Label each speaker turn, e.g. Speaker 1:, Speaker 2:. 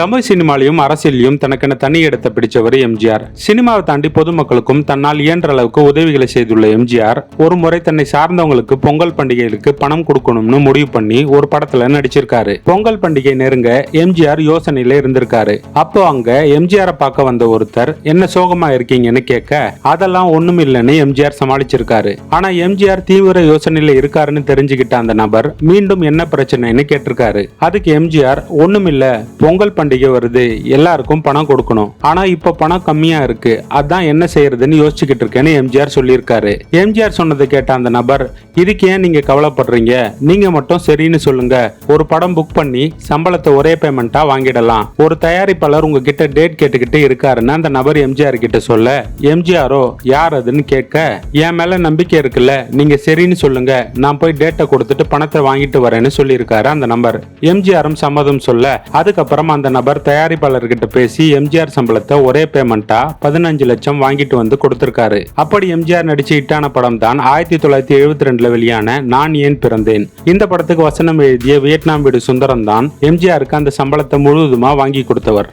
Speaker 1: தமிழ் சினிமாலையும் அரசியலையும் தனக்கென தனி இடத்தை பிடிச்சவர் எம்ஜிஆர். சினிமாவை தாண்டி பொதுமக்களுக்கும் தன்னால் இயன்ற அளவுக்கு உதவிகளை செய்துள்ள எம்ஜிஆர் ஒரு முறை தன்னை சார்ந்தவங்களுக்கு பொங்கல் பண்டிகைகளுக்கு பணம் கொடுக்கணும்னு முடிவு பண்ணி ஒரு படத்துல நடிச்சிருக்காரு. பொங்கல் பண்டிகை நெருங்க எம்ஜிஆர் யோசனையில இருந்திருக்காரு. அப்போ அங்க எம்ஜிஆரை பார்க்க வந்த ஒருத்தர் என்ன சோகமா இருக்கீங்கன்னு கேட்க அதெல்லாம் ஒண்ணும் இல்லைன்னு எம்ஜிஆர் சமாளிச்சிருக்காரு. ஆனா எம்ஜிஆர் தீவிர யோசனையில இருக்காருன்னு தெரிஞ்சுக்கிட்ட அந்த நபர் மீண்டும் என்ன பிரச்சனைன்னு கேட்டிருக்காரு. அதுக்கு எம்ஜிஆர் ஒண்ணுமில்ல, பொங்கல் பண்டிகை வருது, எல்லாருக்கும் பணம் கொடுக்கணும், ஆனா இப்ப பணம் கம்மியா இருக்கு, அதான் என்ன செய்யறதுன்னு யோசிச்சுக்கிட்டு இருக்கேன்னு எம்ஜிஆர் சொல்லியிருக்காரு. எம்ஜிஆர் சொன்னதை கேட்ட அந்த நபர், இதுக்கு ஏன் நீங்க கவலைப்படுறீங்க, நீங்க மட்டும் சரின்னு சொல்லுங்க, ஒரு படம் புக் பண்ணி சம்பளத்தை ஒரே பேமெண்டா வாங்கிடலாம், ஒரு தயாரிப்பாளர் உங்ககிட்ட டேட் கேட்டுக்கிட்டு இருக்காருன்னு அந்த நபர் எம்ஜிஆர் கிட்ட சொல்ல, எம்ஜிஆரோ யார் அதுன்னு கேட்க, என் மேல நம்பிக்கை இருக்குல்ல, நீங்க சரின்னு சொல்லுங்க, நான் போய் டேட்டை கொடுத்துட்டு பணத்தை வாங்கிட்டு வரேன்னு சொல்லியிருக்காரு அந்த நபர். எம்ஜிஆரும் சம்மதம் சொல்ல அதுக்கப்புறம் அந்த நபர் தயாரிப்பாளர்கிட்ட பேசி எம்ஜிஆர் சம்பளத்தை ஒரே பேமெண்டா 15 லட்சம் வாங்கிட்டு வந்து கொடுத்திருக்காரு. அப்படி எம்ஜிஆர் நடிச்ச ஹிட்டான படம் தான் 1972 வெளியான நான் ஏன் பிறந்தேன். இந்த படத்துக்கு வசனம் எழுதிய வியட்நாம் வீடு சுந்தரம் தான் எம்ஜிஆருக்கு அந்த சம்பளத்தை முழுவதுமா வாங்கி கொடுத்தவர்.